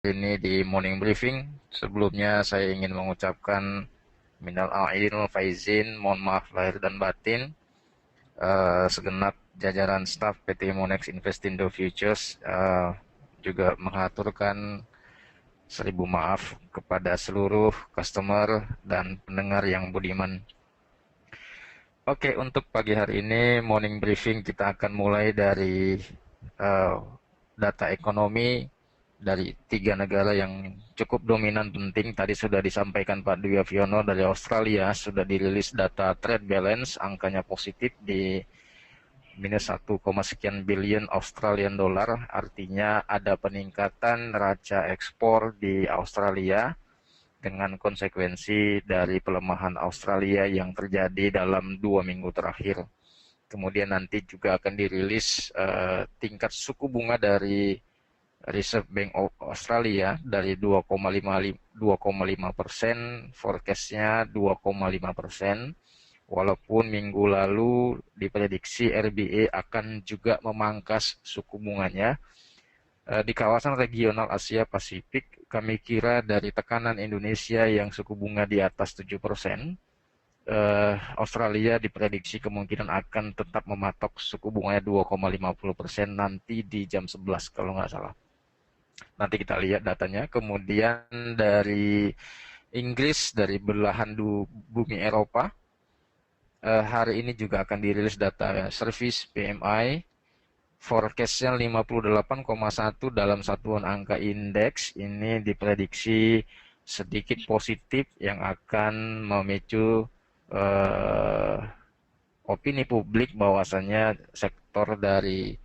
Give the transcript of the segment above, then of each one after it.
ini di Morning Briefing. Sebelumnya saya ingin mengucapkan minal aidin wal faizin, mohon maaf lahir dan batin. Segenap jajaran staf PT Monex Investindo Futures juga mengaturkan seribu maaf kepada seluruh customer dan pendengar yang budiman. Oke, untuk pagi hari ini morning briefing kita akan mulai dari data ekonomi dari tiga negara yang cukup dominan penting. Tadi sudah disampaikan Pak Dwi Aviono dari Australia, sudah dirilis data trade balance, angkanya positif di minus 1, sekian billion Australian dollar, artinya ada peningkatan neraca ekspor di Australia dengan konsekuensi dari pelemahan Australia yang terjadi dalam 2 minggu terakhir. Kemudian nanti juga akan dirilis tingkat suku bunga dari Reserve Bank of Australia dari 2,5%, forecastnya 2,5%. Walaupun minggu lalu diprediksi RBA akan juga memangkas suku bunganya. Di kawasan regional Asia Pasifik, kami kira dari tekanan Indonesia yang suku bunga di atas 7%, Australia diprediksi kemungkinan akan tetap mematok suku bunganya 2,50% nanti di jam 11 kalau nggak salah. Nanti kita lihat datanya. Kemudian dari Inggris, dari belahan bumi Eropa, hari ini juga akan dirilis data service PMI. Forecastnya 58,1 dalam satuan angka indeks. Ini diprediksi sedikit positif yang akan memicu opini publik bahwasannya sektor dari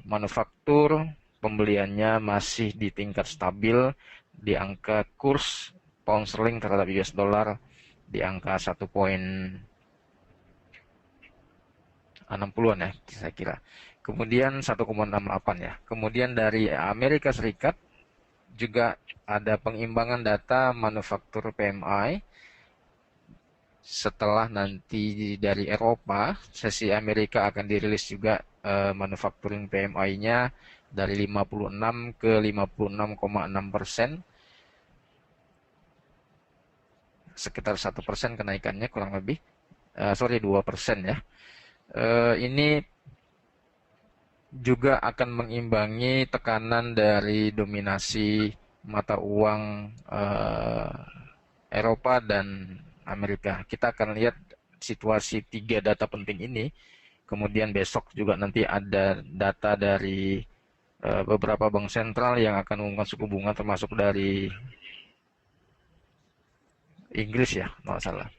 manufaktur pembeliannya masih di tingkat stabil di angka kurs pound sterling terhadap US dollar di angka 1,60-an ya saya kira. Kemudian 1,68 ya. Kemudian dari Amerika Serikat juga ada pengimbangan data manufaktur PMI. Setelah nanti dari Eropa, sesi Amerika akan dirilis juga manufacturing PMI-nya dari 56 ke 56,6%, sekitar 1% kenaikannya kurang lebih. 2% ya. Ini juga akan mengimbangi tekanan dari dominasi mata uang Eropa dan Amerika. Kita akan lihat situasi tiga data penting ini. Kemudian besok juga nanti ada data dari beberapa bank sentral yang akan mengumumkan suku bunga termasuk dari Inggris ya, nggak salah.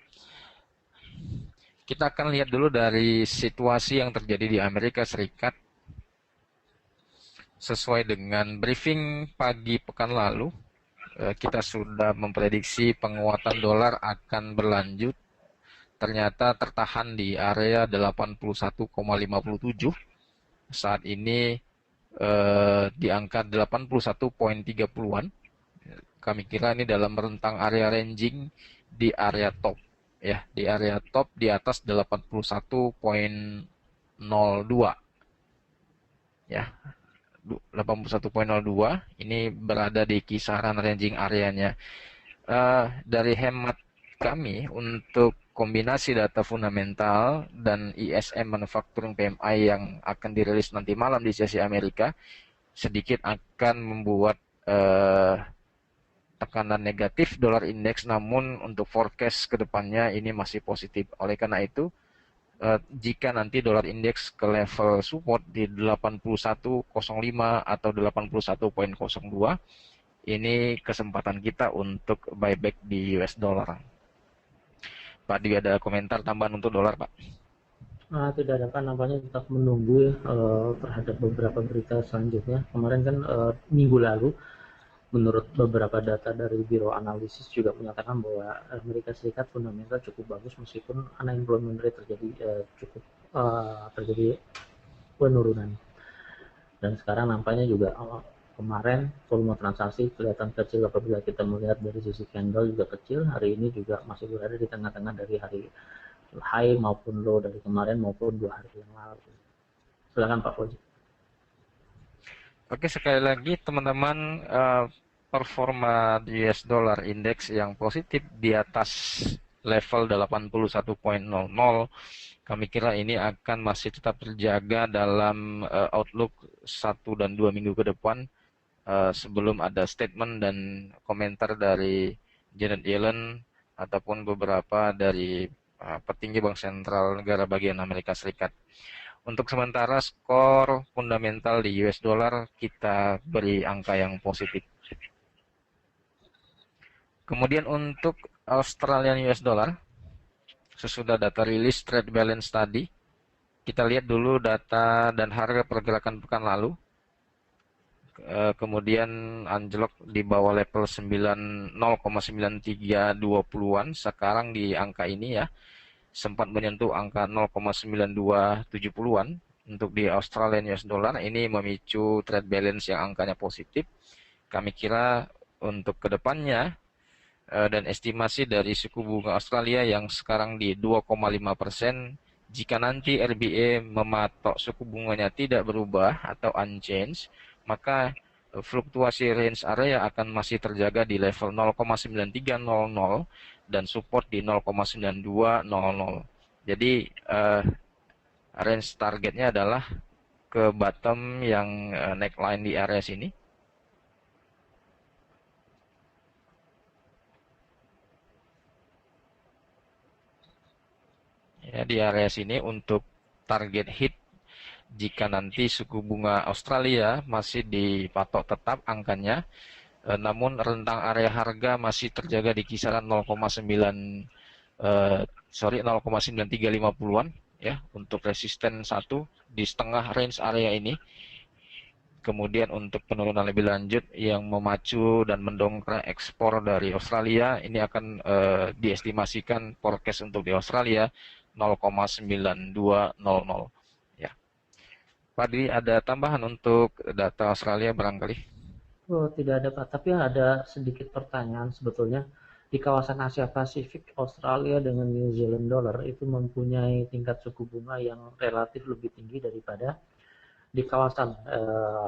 Kita akan lihat dulu dari situasi yang terjadi di Amerika Serikat sesuai dengan briefing pagi pekan lalu. Kita sudah memprediksi penguatan dolar akan berlanjut. Ternyata tertahan di area 81,57. Saat ini di angka 81,30-an. Kami kira ini dalam rentang area ranging di area top ya, di area top di atas 81,02 ya. 81,02 ini berada di kisaran ranging areanya. Dari hemat kami untuk kombinasi data fundamental dan ISM Manufacturing PMI yang akan dirilis nanti malam di sesi Amerika sedikit akan membuat tekanan negatif dolar indeks, namun untuk forecast kedepannya ini masih positif. Oleh karena itu, jika nanti dolar indeks ke level support di 81,05 atau 81,02, ini kesempatan kita untuk buyback di US dollar. Pak Dwi ada komentar tambahan untuk dolar, Pak? Tidak ada kan, nampaknya tetap menunggu terhadap beberapa berita selanjutnya. Kemarin kan minggu lalu, menurut beberapa data dari Biro Analisis juga menyatakan bahwa Amerika Serikat fundamental cukup bagus meskipun unemployment rate terjadi penurunan. Dan sekarang nampaknya juga kemarin volume transaksi kelihatan kecil apabila kita melihat dari sisi candle juga kecil. Hari ini juga masih berada di tengah-tengah dari hari high maupun low dari kemarin maupun 2 hari yang lalu. Silakan Pak Fauzi. Oke, sekali lagi teman-teman, performa US dollar indeks yang positif di atas level 81.00, kami kira ini akan masih tetap terjaga dalam outlook 1 dan 2 minggu ke depan, sebelum ada statement dan komentar dari Janet Yellen ataupun beberapa dari petinggi bank sentral negara bagian Amerika Serikat. Untuk sementara skor fundamental di US dollar kita beri angka yang positif. Kemudian untuk Australian US dollar, sesudah data rilis trade balance tadi, kita lihat dulu data dan harga pergerakan pekan lalu. Kemudian anjlok di bawah level 0,9320-an, sekarang di angka ini ya, sempat menyentuh angka 0,9270-an. Untuk di Australian US dollar ini memicu trade balance yang angkanya positif. Kami kira untuk kedepannya dan estimasi dari suku bunga Australia yang sekarang di 2,5%, jika nanti RBA mematok suku bunganya tidak berubah atau unchanged, maka fluktuasi range area akan masih terjaga di level 0,9300 dan support di 0,9200. Jadi range targetnya adalah ke bottom yang neckline di area sini. Ya, di area sini untuk target hit jika nanti suku bunga Australia masih dipatok tetap angkanya, namun rentang area harga masih terjaga di kisaran 0,9350-an ya untuk resisten 1 di setengah range area ini. Kemudian untuk penurunan lebih lanjut yang memacu dan mendongkrak ekspor dari Australia, ini akan diestimasikan forecast untuk di Australia 0,9200 ya. Pak Dwi, ada tambahan untuk data Australia barangkali? Oh, tidak ada Pak, tapi ada sedikit pertanyaan sebetulnya. Di kawasan Asia Pasifik, Australia dengan New Zealand dollar itu mempunyai tingkat suku bunga yang relatif lebih tinggi daripada di kawasan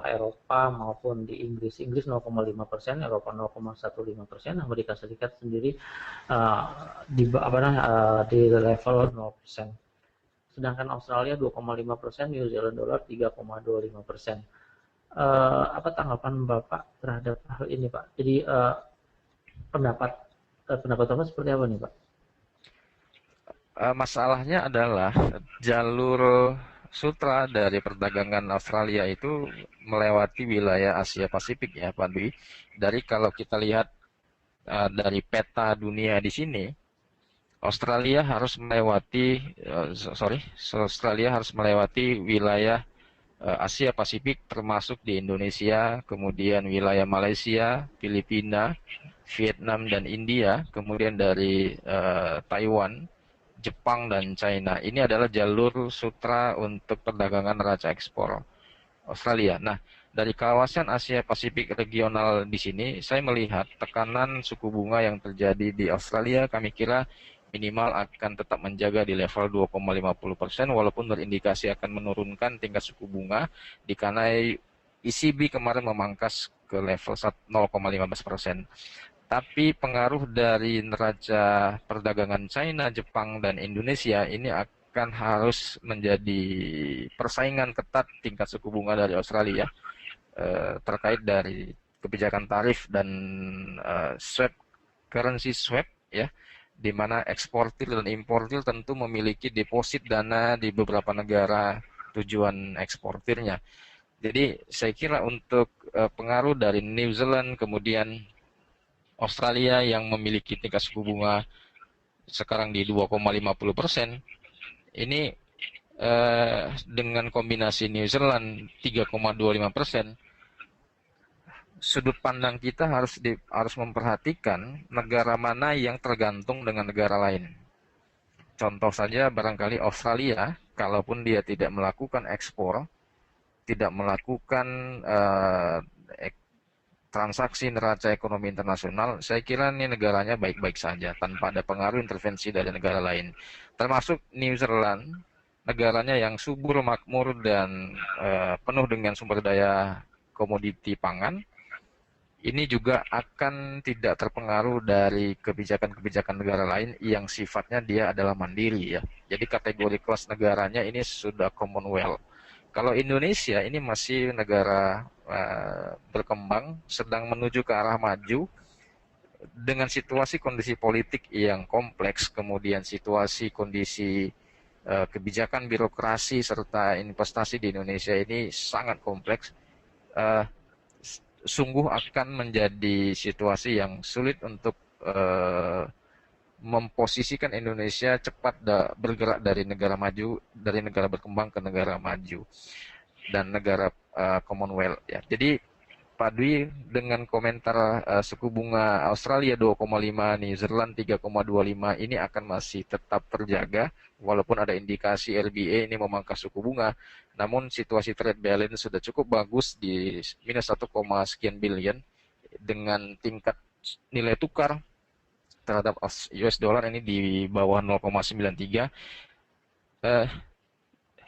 Eropa maupun di Inggris. Inggris 0,5%, Eropa 0,15%, Amerika Serikat sendiri di level 0%. Sedangkan Australia 2,5%, New Zealand dollar 3,25%. Apa tanggapan Bapak terhadap hal ini, Pak? Jadi pendapat Bapak seperti apa nih, Pak? Masalahnya adalah jalur sutra dari perdagangan Australia itu melewati wilayah Asia Pasifik ya Pak Dwi. Dari kalau kita lihat dari peta dunia di sini, Australia harus melewati Australia harus melewati wilayah Asia Pasifik termasuk di Indonesia, kemudian wilayah Malaysia, Filipina, Vietnam dan India, kemudian dari Taiwan, Jepang dan China. Ini adalah jalur sutra untuk perdagangan neraca ekspor Australia. Nah, dari kawasan Asia Pasifik regional di sini, saya melihat tekanan suku bunga yang terjadi di Australia, kami kira minimal akan tetap menjaga di level 2,50%, walaupun berindikasi akan menurunkan tingkat suku bunga, dikarenai ECB kemarin memangkas ke level 0,15%. Tapi pengaruh dari neraca perdagangan China, Jepang, dan Indonesia ini akan harus menjadi persaingan ketat tingkat suku bunga dari Australia terkait dari kebijakan tarif dan currency swap ya, di mana eksportir dan importir tentu memiliki deposit dana di beberapa negara tujuan eksportirnya. Jadi saya kira untuk pengaruh dari New Zealand kemudian Australia yang memiliki tingkat suku bunga sekarang di 2,50%, ini dengan kombinasi New Zealand 3,25%, sudut pandang kita harus memperhatikan negara mana yang tergantung dengan negara lain. Contoh saja barangkali Australia, kalaupun dia tidak melakukan ekspor, tidak melakukan transaksi neraca ekonomi internasional, saya kira ini negaranya baik-baik saja tanpa ada pengaruh intervensi dari negara lain. Termasuk New Zealand, negaranya yang subur, makmur, dan penuh dengan sumber daya komoditi pangan, ini juga akan tidak terpengaruh dari kebijakan-kebijakan negara lain yang sifatnya dia adalah mandiri ya. Jadi kategori kelas negaranya ini sudah Commonwealth. Kalau Indonesia ini masih negara berkembang, sedang menuju ke arah maju dengan situasi kondisi politik yang kompleks, kemudian situasi kondisi kebijakan birokrasi serta investasi di Indonesia ini sangat kompleks. Uh, Sungguh akan menjadi situasi yang sulit untuk memposisikan Indonesia cepat bergerak dari negara maju, dari negara berkembang ke negara maju dan negara Commonwealth ya. Jadi Pak Dwi dengan komentar suku bunga Australia 2,5, New Zealand 3,25 ini akan masih tetap terjaga walaupun ada indikasi RBA ini memangkas suku bunga. Namun situasi trade balance sudah cukup bagus di minus 1, sekian billion dengan tingkat nilai tukar terhadap US dollar ini di bawah 0,93.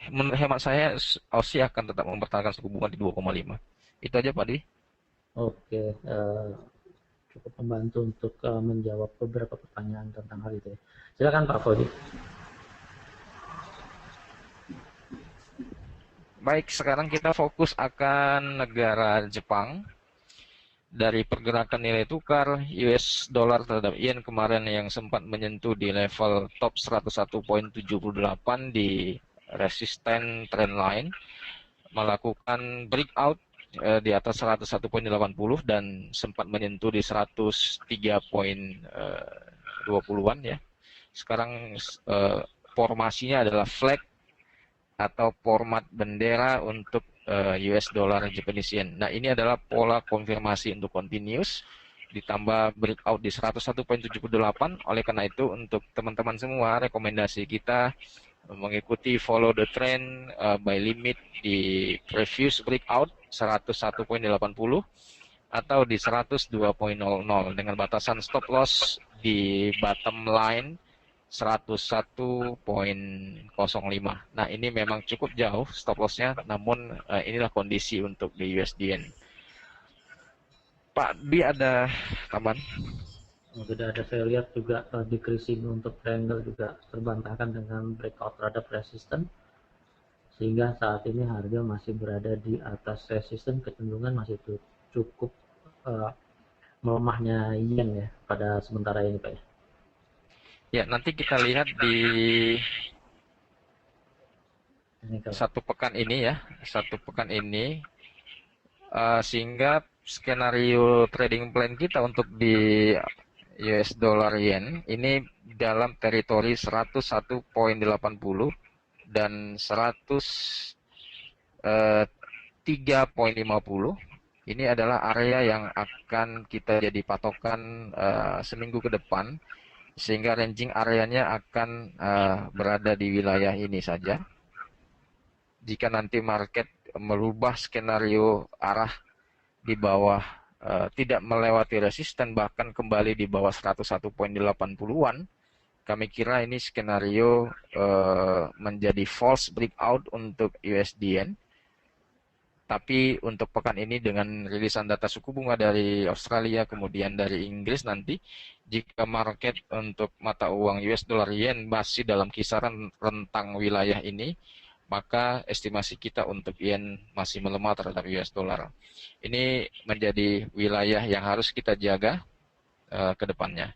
Menurut hemat saya Aussie akan tetap mempertahankan suku bunga di 2,5. Itu aja Pak Dwi. Oke, cukup membantu untuk menjawab beberapa pertanyaan tentang hal itu ya. Silakan Pak Kodi. Baik, sekarang kita fokus akan negara Jepang. Dari pergerakan nilai tukar US dollar terhadap yen kemarin yang sempat menyentuh di level top 101,78 di resisten trendline, melakukan breakout di atas 101,80 dan sempat menyentuh di 103,20-an ya. Sekarang formasinya adalah flag atau format bendera untuk US dollar Japanese yen. Nah, ini adalah pola konfirmasi untuk continuous ditambah breakout di 101,78. Oleh karena itu untuk teman-teman semua rekomendasi kita mengikuti follow the trend by limit di previous breakout 101,80 atau di 102,00 dengan batasan stop loss di bottom line 101,05. Nah, ini memang cukup jauh stop loss-nya, namun inilah kondisi untuk di USDN. Pak Bi ada tambahan? Sudah ada, saya lihat juga decreasing untuk triangle juga terbantahkan dengan breakout terhadap resisten, sehingga saat ini harga masih berada di atas resisten, kecenderungan masih cukup melemahnya yen ya pada sementara ini Pak ya. Ya, nanti kita lihat di satu pekan ini ya, sehingga skenario trading plan kita untuk di US dollar yen ini dalam teritori 101,80 dan 103,50. Ini adalah area yang akan kita jadi patokan seminggu ke depan, sehingga ranging areanya akan berada di wilayah ini saja. Jika nanti market merubah skenario arah di bawah, tidak melewati resisten, bahkan kembali di bawah 101,80-an, kami kira ini skenario menjadi false breakout untuk USDN. Tapi untuk pekan ini dengan rilisan data suku bunga dari Australia kemudian dari Inggris nanti, jika market untuk mata uang US dollar yen masih dalam kisaran rentang wilayah ini, maka estimasi kita untuk yen masih melemah terhadap US dollar. Ini menjadi wilayah yang harus kita jaga ke depannya.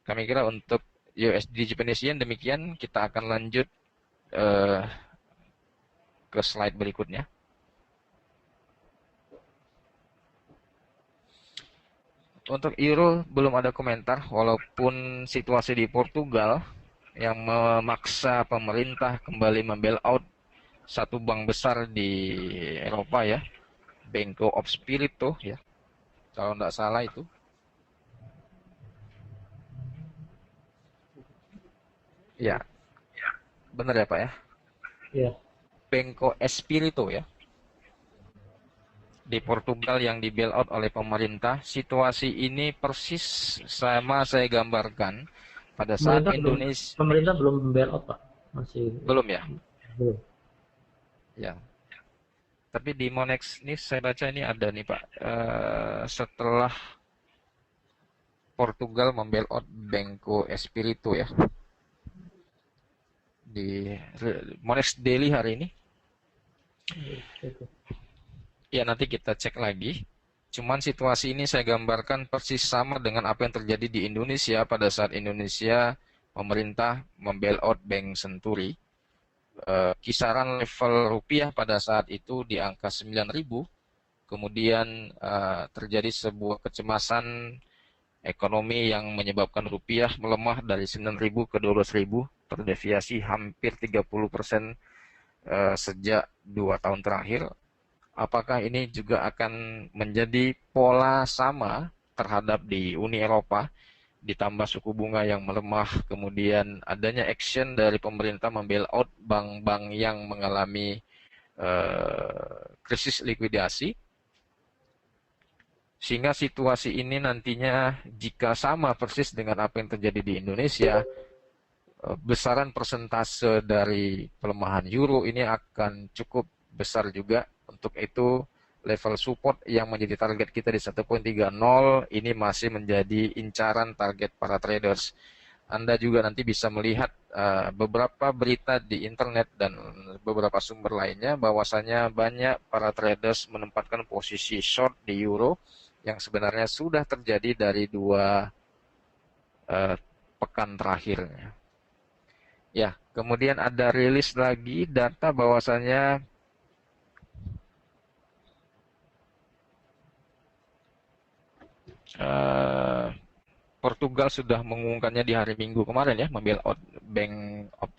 Kami kira untuk USD Japanese yen demikian. Kita akan lanjut ke slide berikutnya. Untuk euro belum ada komentar, walaupun situasi di Portugal yang memaksa pemerintah kembali membailout satu bank besar di Eropa ya, Banco of Spirito ya, kalau tidak salah itu. Ya, benar ya Pak ya? Iya. Banco Espirito ya. Di Portugal yang di bailout oleh pemerintah. Situasi ini persis sama saya gambarkan pada saat Indonesia. Pemerintah belum bailout Pak, masih belum ya? Belum. Ya. Tapi di Monex ini saya baca ini ada nih Pak, setelah Portugal membailout Banco Espírito ya di Monex Daily hari ini. Itu. Ya nanti kita cek lagi. Cuman situasi ini saya gambarkan persis sama dengan apa yang terjadi di Indonesia pada saat Indonesia pemerintah membailout Bank Senturi. Kisaran level rupiah pada saat itu di angka 9.000. Kemudian terjadi sebuah kecemasan ekonomi yang menyebabkan rupiah melemah dari 9.000 ke 12.000, terdeviasi hampir 30% sejak 2 tahun terakhir. Apakah ini juga akan menjadi pola sama terhadap di Uni Eropa, ditambah suku bunga yang melemah, kemudian adanya action dari pemerintah membailout bank-bank yang mengalami krisis likuidasi, sehingga situasi ini nantinya jika sama persis dengan apa yang terjadi di Indonesia, besaran persentase dari pelemahan euro ini akan cukup besar juga. Untuk itu level support yang menjadi target kita di 1.30 ini masih menjadi incaran target para traders. Anda juga nanti bisa melihat beberapa berita di internet dan beberapa sumber lainnya bahwasanya banyak para traders menempatkan posisi short di euro yang sebenarnya sudah terjadi dari 2 pekan terakhirnya. Ya, kemudian ada rilis lagi data bahwasanya Portugal sudah mengumumkannya di hari Minggu kemarin ya, membailout Bank of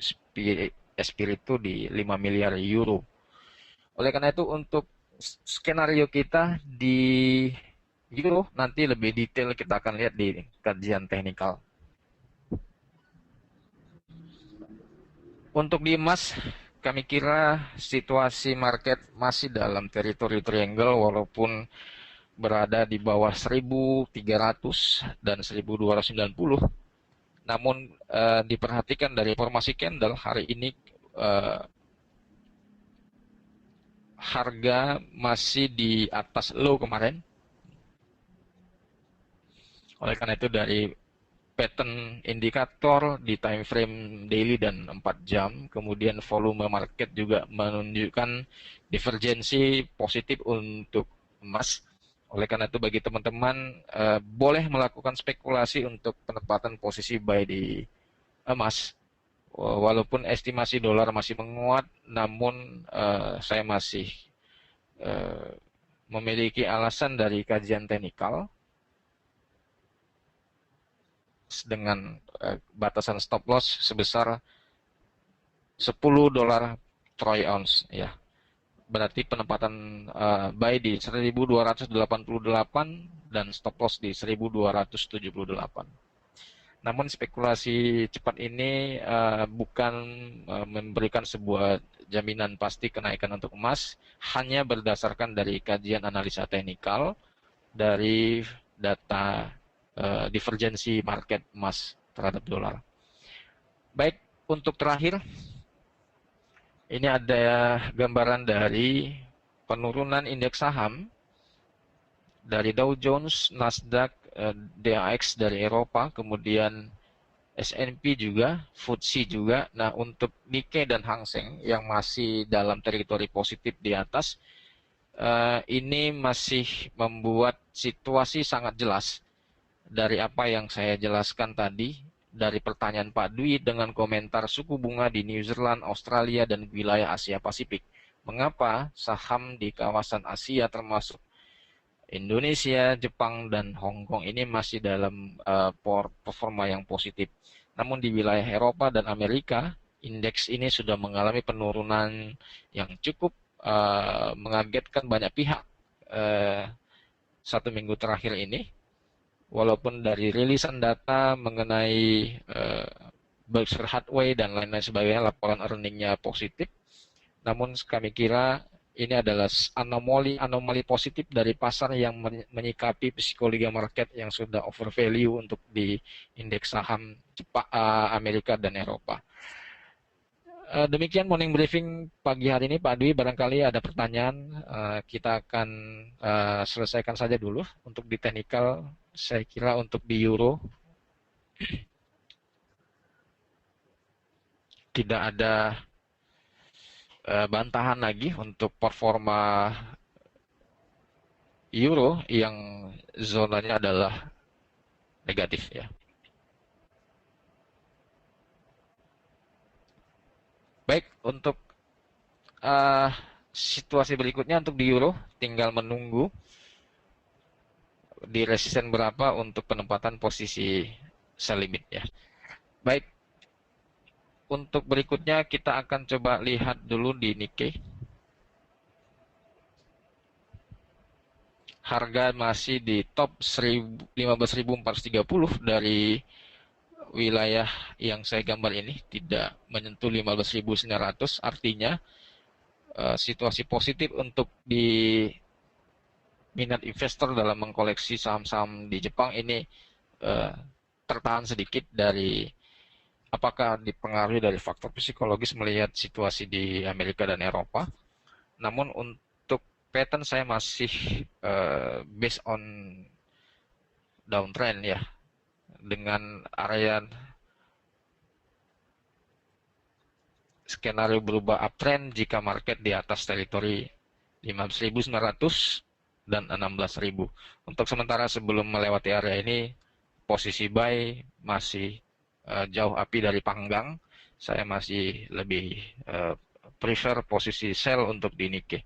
Espírito di 5 miliar euro. Oleh karena itu untuk skenario kita di euro nanti lebih detail kita akan lihat di kajian teknikal. Untuk di emas, kami kira situasi market masih dalam teritori triangle walaupun berada di bawah 1.300 dan 1.290. Namun diperhatikan dari formasi candle hari ini harga masih di atas low kemarin. Oleh karena itu dari pattern indikator di time frame daily dan 4 jam, kemudian volume market juga menunjukkan divergensi positif untuk emas. Oleh karena itu bagi teman-teman boleh melakukan spekulasi untuk penempatan posisi buy di emas. Walaupun estimasi dolar masih menguat, namun saya masih memiliki alasan dari kajian teknikal dengan batasan stop loss sebesar 10 dolar troy ounce ya. Berarti penempatan buy di 1.288 dan stop loss di 1.278. Namun spekulasi cepat ini bukan memberikan sebuah jaminan pasti kenaikan untuk emas, hanya berdasarkan dari kajian analisa teknikal dari data divergensi market emas terhadap dolar. Baik, untuk terakhir, ini ada gambaran dari penurunan indeks saham dari Dow Jones, Nasdaq, DAX dari Eropa, kemudian S&P juga, FTSE juga. Nah, untuk Nikkei dan Hang Seng yang masih dalam teritori positif di atas, ini masih membuat situasi sangat jelas dari apa yang saya jelaskan tadi, dari pertanyaan Pak Dwi dengan komentar suku bunga di New Zealand, Australia, dan wilayah Asia Pasifik. Mengapa saham di kawasan Asia termasuk Indonesia, Jepang, dan Hong Kong ini masih dalam performa yang positif. Namun di wilayah Eropa dan Amerika, indeks ini sudah mengalami penurunan yang cukup mengagetkan banyak pihak 1 minggu terakhir ini. Walaupun dari rilisan data mengenai Berkshire Hathaway dan lain-lain sebagainya laporan earningnya positif, namun kami kira ini adalah anomali positif dari pasar yang menyikapi psikologi market yang sudah overvalue untuk di indeks saham Amerika dan Eropa. Demikian morning briefing pagi hari ini Pak Dwi. Barangkali ada pertanyaan, kita akan selesaikan saja dulu. Untuk di teknikal, saya kira untuk di euro tidak ada bantahan lagi untuk performa euro yang zonanya adalah negatif ya. Baik, untuk situasi berikutnya untuk di euro tinggal menunggu di resisten berapa untuk penempatan posisi sell limit ya. Baik, untuk berikutnya kita akan coba lihat dulu di Nikkei. Harga masih di top 15.430 dari wilayah yang saya gambar ini, tidak menyentuh 15.900, artinya situasi positif untuk di minat investor dalam mengkoleksi saham-saham di Jepang ini tertahan sedikit dari apakah dipengaruhi dari faktor psikologis melihat situasi di Amerika dan Eropa. Namun untuk pattern saya masih based on downtrend ya, dengan area skenario berubah uptrend jika market di atas teritori 15.900 dan 16.000. Untuk sementara sebelum melewati area ini, posisi buy masih jauh api dari panggang. Saya masih lebih prefer posisi sell untuk di Nikkei.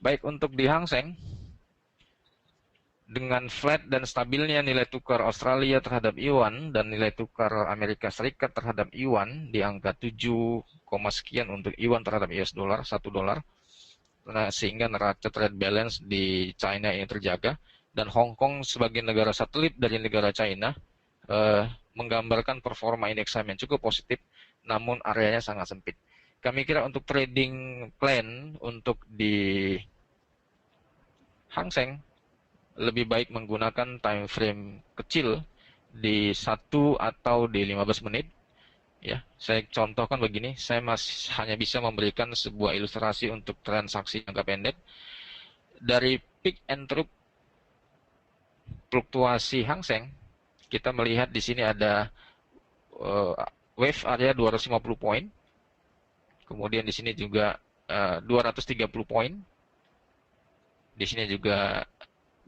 Baik, untuk di Hang Seng, dengan flat dan stabilnya nilai tukar Australia terhadap Yuan dan nilai tukar Amerika Serikat terhadap Yuan di angka 7, sekian untuk Yuan terhadap US dollar, 1 dolar. Nah, sehingga neraca trade balance di China ini terjaga, dan Hong Kong sebagai negara satelit dari negara China menggambarkan performa indeks saham yang cukup positif, namun areanya sangat sempit. Kami kira untuk trading plan untuk di Hang Seng lebih baik menggunakan time frame kecil di 1 atau di 15 menit. Ya, saya contohkan begini, saya masih hanya bisa memberikan sebuah ilustrasi untuk transaksi jangka pendek. Dari peak and trough fluktuasi Hang Seng, kita melihat di sini ada wave area 250 poin. Kemudian di sini juga 230 poin. Di sini juga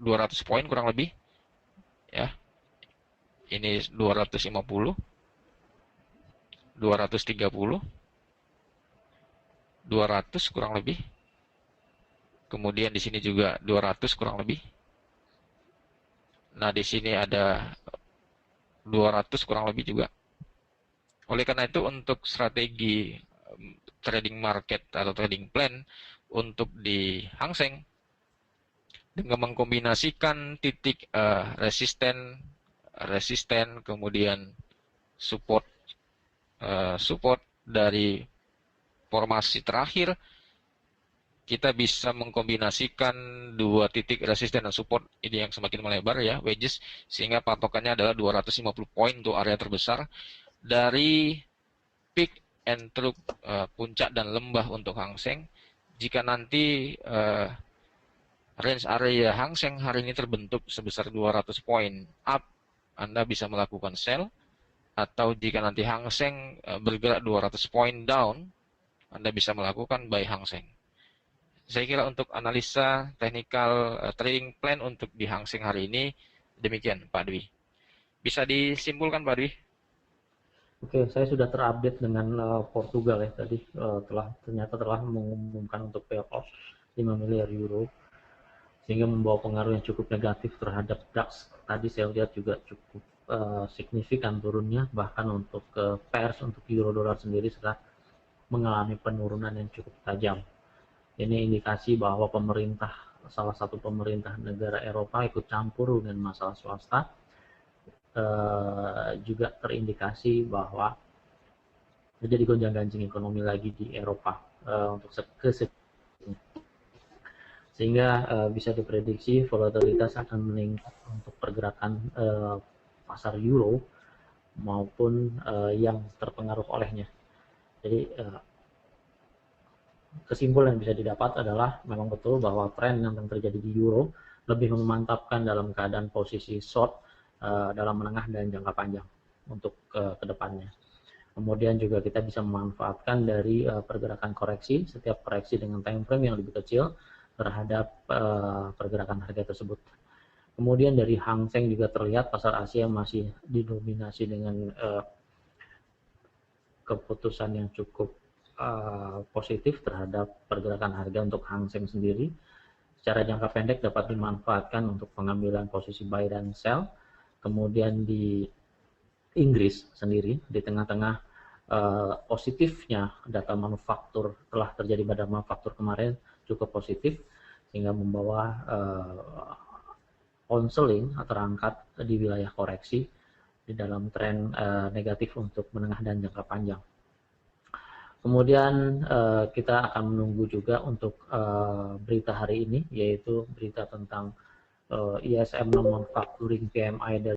200 poin kurang lebih. Ya. Ini 250, 230, 200 kurang lebih. Kemudian di sini juga 200 kurang lebih. Nah, di sini ada 200 kurang lebih juga. Oleh karena itu, untuk strategi trading market atau trading plan untuk di Hang Seng, dengan mengkombinasikan titik resisten, kemudian support dari formasi terakhir, kita bisa mengkombinasikan dua titik resisten dan support ini yang semakin melebar ya, wedges, sehingga patokannya adalah 250 poin untuk area terbesar dari peak and trough, puncak dan lembah untuk Hang Seng. Jika nanti range area Hang Seng hari ini terbentuk sebesar 200 poin up, Anda bisa melakukan sell. Atau jika nanti Hang Seng bergerak 200 poin down, Anda bisa melakukan buy Hang Seng. Saya kira untuk analisa technical trading plan untuk di Hang Seng hari ini demikian, Pak Dwi. Bisa disimpulkan, Pak Dwi? Oke, saya sudah terupdate dengan Portugal ya tadi, ternyata telah mengumumkan untuk payoff 5 miliar euro, sehingga membawa pengaruh yang cukup negatif terhadap DAX. Tadi saya lihat juga cukup signifikan turunnya, bahkan untuk pairs untuk euro dolar sendiri sudah mengalami penurunan yang cukup tajam. Ini indikasi bahwa salah satu pemerintah negara Eropa ikut campur dengan masalah swasta. Juga terindikasi bahwa terjadi gonjang-ganjing ekonomi lagi di Eropa untuk sehingga bisa diprediksi volatilitas akan meningkat untuk pergerakan pasar euro maupun yang terpengaruh olehnya. Jadi kesimpulan yang bisa didapat adalah memang betul bahwa tren yang terjadi di euro lebih memantapkan dalam keadaan posisi short dalam menengah dan jangka panjang untuk ke depannya. Kemudian juga kita bisa memanfaatkan dari pergerakan koreksi, setiap koreksi dengan time frame yang lebih kecil terhadap pergerakan harga tersebut. Kemudian dari Hang Seng juga terlihat pasar Asia masih didominasi dengan keputusan yang cukup positif terhadap pergerakan harga untuk Hang Seng sendiri. Secara jangka pendek dapat dimanfaatkan untuk pengambilan posisi buy dan sell. Kemudian di Inggris sendiri, di tengah-tengah positifnya data manufaktur telah terjadi pada manufaktur kemarin cukup positif, sehingga membawa onselling atau terangkat di wilayah koreksi di dalam tren negatif untuk menengah dan jangka panjang. Kemudian kita akan menunggu juga untuk berita hari ini, yaitu berita tentang ISM Non-Manufacturing PMI dari